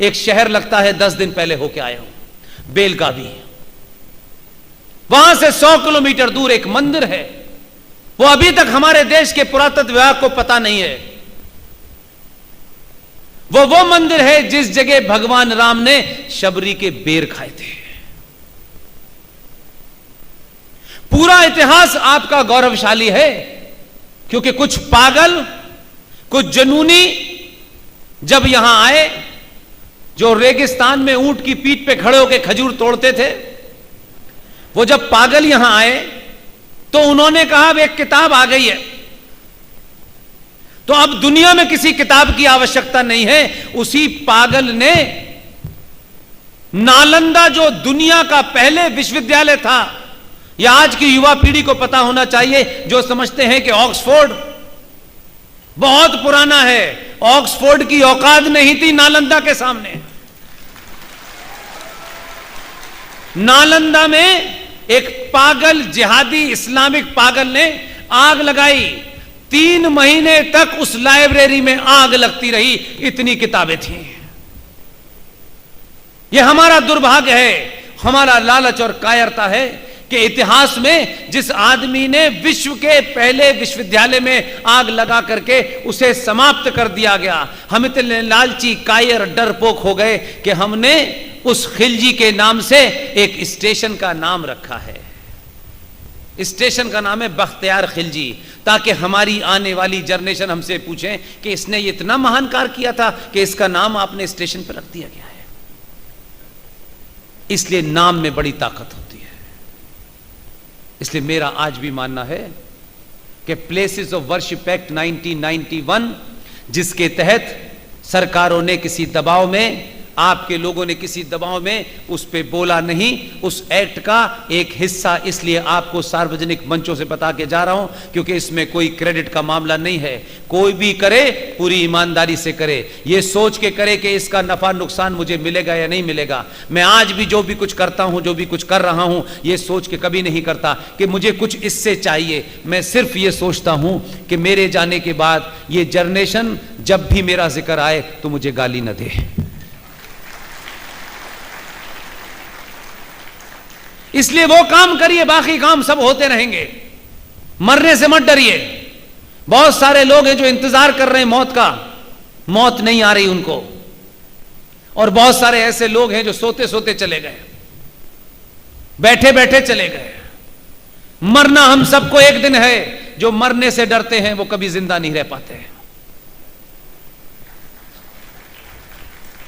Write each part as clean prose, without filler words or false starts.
एक शहर लगता है 10 दिन पहले होके आया हूं, बेलगावी। वहां से 100 किलोमीटर दूर एक मंदिर है, वो अभी तक हमारे देश के पुरातत्व विभाग को पता नहीं है। वो मंदिर है जिस जगह भगवान राम ने शबरी के बेर खाए थे। पूरा इतिहास आपका गौरवशाली है, क्योंकि कुछ पागल, कुछ जुनूनी जब यहां आए, जो रेगिस्तान में ऊंट की पीठ पे खड़े होकर खजूर तोड़ते थे, वो जब पागल यहां आए तो उन्होंने कहा अब एक किताब आ गई है, तो अब दुनिया में किसी किताब की आवश्यकता नहीं है। उसी पागल ने नालंदा, जो दुनिया का पहले विश्वविद्यालय था, या आज की युवा पीढ़ी को पता होना चाहिए जो समझते हैं कि ऑक्सफोर्ड बहुत पुराना है, ऑक्सफोर्ड की औकात नहीं थी नालंदा के सामने। नालंदा में एक पागल जिहादी इस्लामिक पागल ने आग लगाई, 3 महीने तक उस लाइब्रेरी में आग लगती रही, इतनी किताबें थी। यह हमारा दुर्भाग्य है, हमारा लालच और कायरता है कि इतिहास में जिस आदमी ने विश्व के पहले विश्वविद्यालय में आग लगा करके उसे समाप्त कर दिया गया, हम इतने लालची, कायर, डरपोक हो गए कि हमने उस खिलजी के नाम से एक स्टेशन का नाम रखा है। स्टेशन का नाम है बख्तियार खिलजी, ताकि हमारी आने वाली जनरेशन हमसे पूछे कि इसने इतना महान कार्य किया था कि इसका नाम आपने स्टेशन पर रख दिया गया है। इसलिए नाम में बड़ी ताकत होती है। इसलिए मेरा आज भी मानना है कि प्लेसेस ऑफ वर्शिप एक्ट 1991, जिसके तहत सरकारों ने किसी दबाव में, आपके लोगों ने किसी दबाव में उस पे बोला नहीं, उस एक्ट का एक हिस्सा इसलिए आपको सार्वजनिक मंचों से बता के जा रहा हूं, क्योंकि इसमें कोई क्रेडिट का मामला नहीं है। कोई भी करे पूरी ईमानदारी से करे, ये सोच के करे कि इसका नफा नुकसान मुझे मिलेगा या नहीं मिलेगा। मैं आज भी जो भी कुछ करता हूं, जो भी कुछ कर रहा हूं, ये सोच के कभी नहीं करता कि मुझे कुछ इससे चाहिए। मैं सिर्फ ये सोचता हूं कि मेरे जाने के बाद ये जनरेशन जब भी मेरा जिक्र आए तो मुझे गाली न दे। इसलिए वो काम करिए, बाकी काम सब होते रहेंगे। मरने से मत डरिए। बहुत सारे लोग हैं जो इंतजार कर रहे हैं मौत का, मौत नहीं आ रही उनको। और बहुत सारे ऐसे लोग हैं जो सोते सोते चले गए, बैठे बैठे चले गए। मरना हम सबको एक दिन है। जो मरने से डरते हैं वो कभी जिंदा नहीं रह पाते हैं।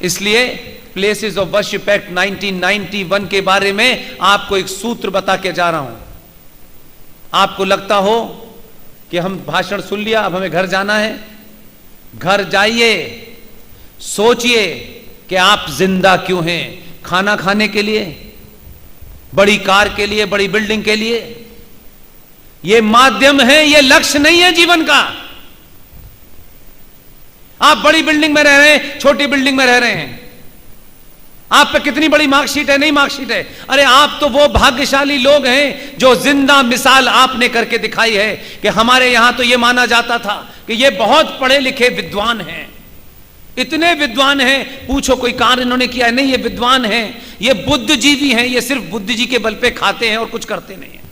इसलिए प्लेसेस ऑफ वर्शिप एक्ट 1991 के बारे में आपको एक सूत्र बता के जा रहा हूं। आपको लगता हो कि हम भाषण सुन लिया, अब हमें घर जाना है। घर जाइए, सोचिए कि आप जिंदा क्यों हैं। खाना खाने के लिए, बड़ी कार के लिए, बड़ी बिल्डिंग के लिए? यह माध्यम है, यह लक्ष्य नहीं है जीवन का। आप बड़ी बिल्डिंग में रह रहे हैं, छोटी बिल्डिंग में रह रहे हैं, आप पे कितनी बड़ी मार्कशीट है, नहीं मार्कशीट है। अरे आप तो वो भाग्यशाली लोग हैं जो जिंदा मिसाल आपने करके दिखाई है कि हमारे यहां तो ये माना जाता था कि ये बहुत पढ़े लिखे विद्वान हैं, इतने विद्वान हैं, पूछो कोई कार्य इन्होंने किया है? नहीं, ये विद्वान हैं, ये बुद्धिजीवी हैं, ये सिर्फ बुद्धि जी के बल पे खाते हैं और कुछ करते नहीं है।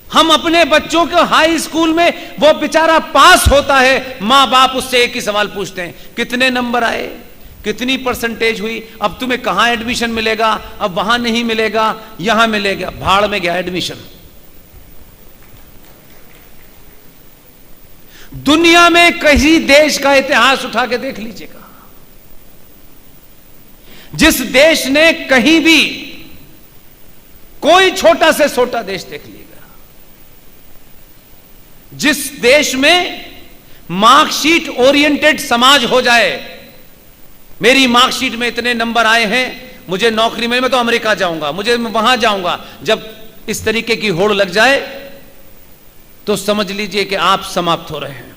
हम अपने बच्चों को हाई स्कूल में, वो बेचारा पास होता है, मां बाप उससे एक ही सवाल पूछते हैं, कितने नंबर आए, कितनी परसेंटेज हुई, अब तुम्हें कहां एडमिशन मिलेगा, अब वहां नहीं मिलेगा, यहां मिलेगा। भाड़ में गया एडमिशन। दुनिया में किसी देश का इतिहास उठा के देख लीजिएगा, जिस देश ने कहीं भी, कोई छोटा से छोटा देश देख लीजिएगा, जिस देश में मार्कशीट ओरिएंटेड समाज हो जाए, मेरी मार्कशीट में इतने नंबर आए हैं, मुझे नौकरी में, मैं तो अमेरिका जाऊंगा, मुझे वहां जाऊंगा, जब इस तरीके की होड़ लग जाए तो समझ लीजिए कि आप समाप्त हो रहे हैं।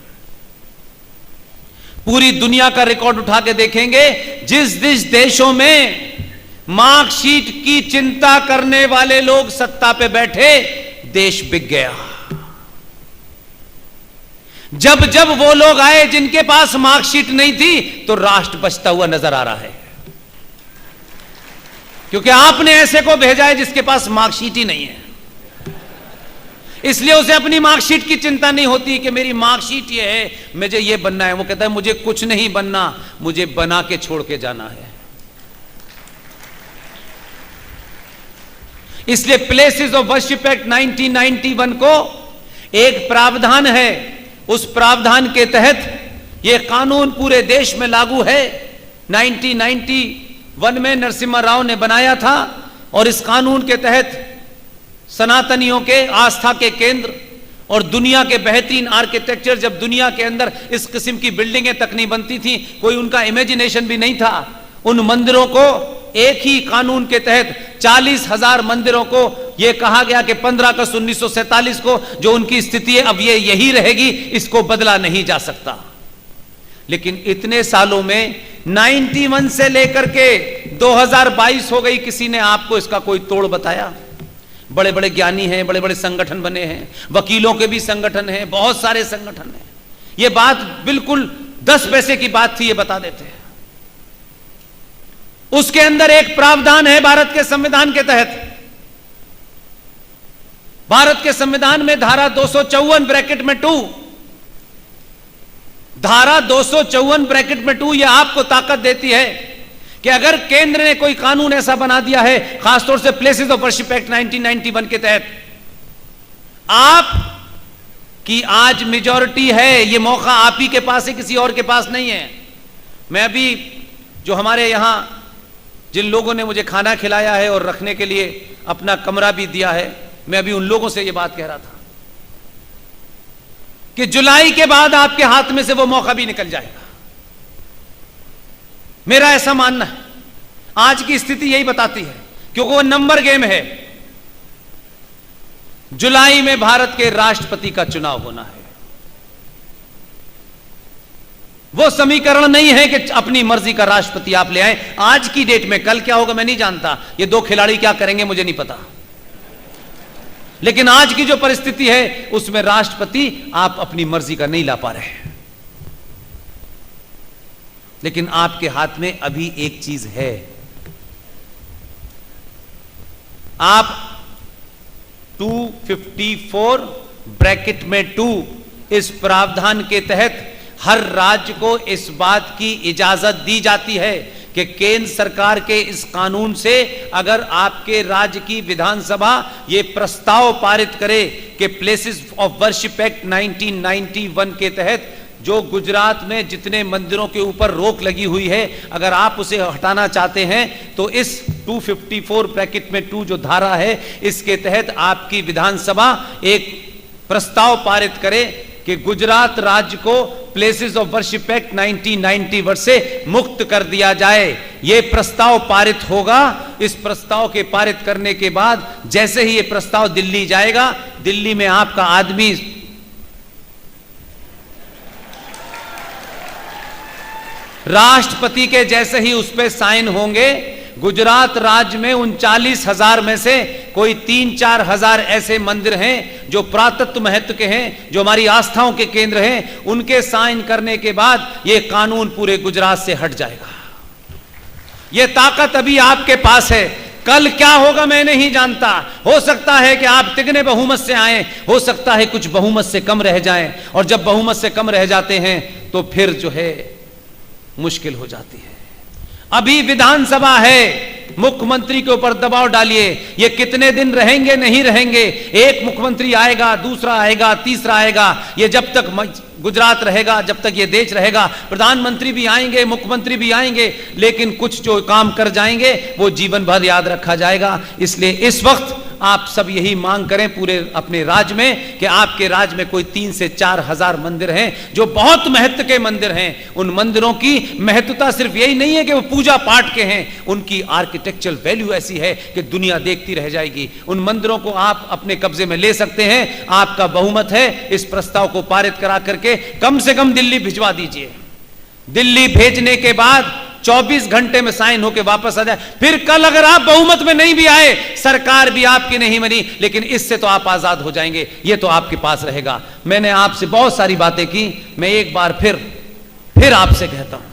पूरी दुनिया का रिकॉर्ड उठा के देखेंगे, जिस जिस देशों में मार्कशीट की चिंता करने वाले लोग सत्ता पे बैठे, देश बिक गया। जब जब वो लोग आए जिनके पास मार्कशीट नहीं थी, तो राष्ट्र बचता हुआ नजर आ रहा है, क्योंकि आपने ऐसे को भेजा है जिसके पास मार्कशीट ही नहीं है। इसलिए उसे अपनी मार्कशीट की चिंता नहीं होती कि मेरी मार्कशीट ये है, मुझे ये बनना है। वो कहता है मुझे कुछ नहीं बनना, मुझे बना के छोड़ के जाना है। इसलिए प्लेसेस ऑफ वर्शिप एक्ट 1991 को एक प्रावधान है, उस प्रावधान के तहत यह कानून पूरे देश में लागू है। 1991 में नरसिम्हा राव ने बनाया था, और इस कानून के तहत सनातनियों के आस्था के केंद्र और दुनिया के बेहतरीन आर्किटेक्चर, जब दुनिया के अंदर इस किस्म की बिल्डिंगें तक नहीं बनती थी, कोई उनका इमेजिनेशन भी नहीं था, उन मंदिरों को एक ही कानून के तहत 40,000 मंदिरों को यह कहा गया कि 15 अगस्त 1947 को जो उनकी स्थिति है अब ये यही रहेगी, इसको बदला नहीं जा सकता। लेकिन इतने सालों में 91 से लेकर के 2022 हो गई, किसी ने आपको इसका कोई तोड़ बताया? बड़े बड़े ज्ञानी हैं, बड़े बड़े संगठन बने हैं, वकीलों के भी संगठन हैं, बहुत सारे संगठन हैं। यह बात बिल्कुल 10 पैसे की बात थी, ये बता देते हैं। उसके अंदर एक प्रावधान है भारत के संविधान के तहत। भारत के संविधान में धारा 254 ब्रैकेट में 2, धारा 254 ब्रैकेट में 2 यह आपको ताकत देती है कि अगर केंद्र ने कोई कानून ऐसा बना दिया है, खासतौर से प्लेसेस ऑफ वर्शिप एक्ट 1991 के तहत, आप की आज मेजॉरिटी है, यह मौका आप ही के पास है, किसी और के पास नहीं है। मैं अभी जो हमारे यहां जिन लोगों ने मुझे खाना खिलाया है और रखने के लिए अपना कमरा भी दिया है, मैं अभी उन लोगों से यह बात कह रहा था कि जुलाई के बाद आपके हाथ में से वो मौका भी निकल जाएगा। मेरा ऐसा मानना है, आज की स्थिति यही बताती है, क्योंकि वो नंबर गेम है। जुलाई में भारत के राष्ट्रपति का चुनाव होना है। वो समीकरण नहीं है कि अपनी मर्जी का राष्ट्रपति आप ले आए आज की डेट में। कल क्या होगा मैं नहीं जानता, ये 2 खिलाड़ी क्या करेंगे मुझे नहीं पता, लेकिन आज की जो परिस्थिति है उसमें राष्ट्रपति आप अपनी मर्जी का नहीं ला पा रहे। लेकिन आपके हाथ में अभी एक चीज है, आप 254 ब्रैकेट में 2 इस प्रावधान के तहत हर राज्य को इस बात की इजाजत दी जाती है कि केंद्र सरकार के इस कानून से अगर आपके राज्य की विधानसभा ये प्रस्ताव पारित करे कि प्लेसेस ऑफ वर्शिप एक्ट 1991 के तहत जो गुजरात में जितने मंदिरों के ऊपर रोक लगी हुई है, अगर आप उसे हटाना चाहते हैं तो इस 254 ब्रैकेट में 2 जो धारा है, इसके तहत आपकी विधानसभा एक प्रस्ताव पारित करे कि गुजरात राज्य को प्लेसेस ऑफ वर्शिप एक्ट 1991 से मुक्त कर दिया जाए। यह प्रस्ताव पारित होगा। इस प्रस्ताव के पारित करने के बाद जैसे ही यह प्रस्ताव दिल्ली जाएगा, दिल्ली में आपका आदमी राष्ट्रपति के जैसे ही उस पर साइन होंगे, गुजरात राज्य में 39,000 में से कोई 3-4 हजार ऐसे मंदिर हैं जो पुरातत्व महत्व के हैं, जो हमारी आस्थाओं के केंद्र हैं, उनके साइन करने के बाद यह कानून पूरे गुजरात से हट जाएगा। यह ताकत अभी आपके पास है। कल क्या होगा मैं नहीं जानता। हो सकता है कि आप तिगने बहुमत से आए, हो सकता है कुछ बहुमत से कम रह जाएं, और जब बहुमत से कम रह जाते हैं तो फिर जो है मुश्किल हो जाती है। अभी विधानसभा है, मुख्यमंत्री के ऊपर दबाव डालिए। ये कितने दिन रहेंगे नहीं रहेंगे, एक मुख्यमंत्री आएगा, दूसरा आएगा, तीसरा आएगा। ये जब तक गुजरात रहेगा, जब तक ये देश रहेगा, प्रधानमंत्री भी आएंगे, मुख्यमंत्री भी आएंगे, लेकिन कुछ जो काम कर जाएंगे वो जीवन भर याद रखा जाएगा। इसलिए इस वक्त आप सब यही मांग करें पूरे अपने राज्य में कि आपके राज्य में कोई 3 से 4 हजार मंदिर हैं जो बहुत महत्व के मंदिर हैं। उन मंदिरों की महत्वता सिर्फ यही नहीं है कि वो पूजा पाठ के हैं, उनकी आर्किटेक्चरल वैल्यू ऐसी है कि दुनिया देखती रह जाएगी। उन मंदिरों को आप अपने कब्जे में ले सकते हैं। आपका बहुमत है, इस प्रस्ताव को पारित करा करके कम से कम दिल्ली भिजवा दीजिए। दिल्ली भेजने के बाद 24 घंटे में साइन होके वापस आ जाए। फिर कल अगर आप बहुमत में नहीं भी आए, सरकार भी आपकी नहीं बनी, लेकिन इससे तो आप आजाद हो जाएंगे, ये तो आपके पास रहेगा। मैंने आपसे बहुत सारी बातें की, मैं एक बार फिर आपसे कहता हूं,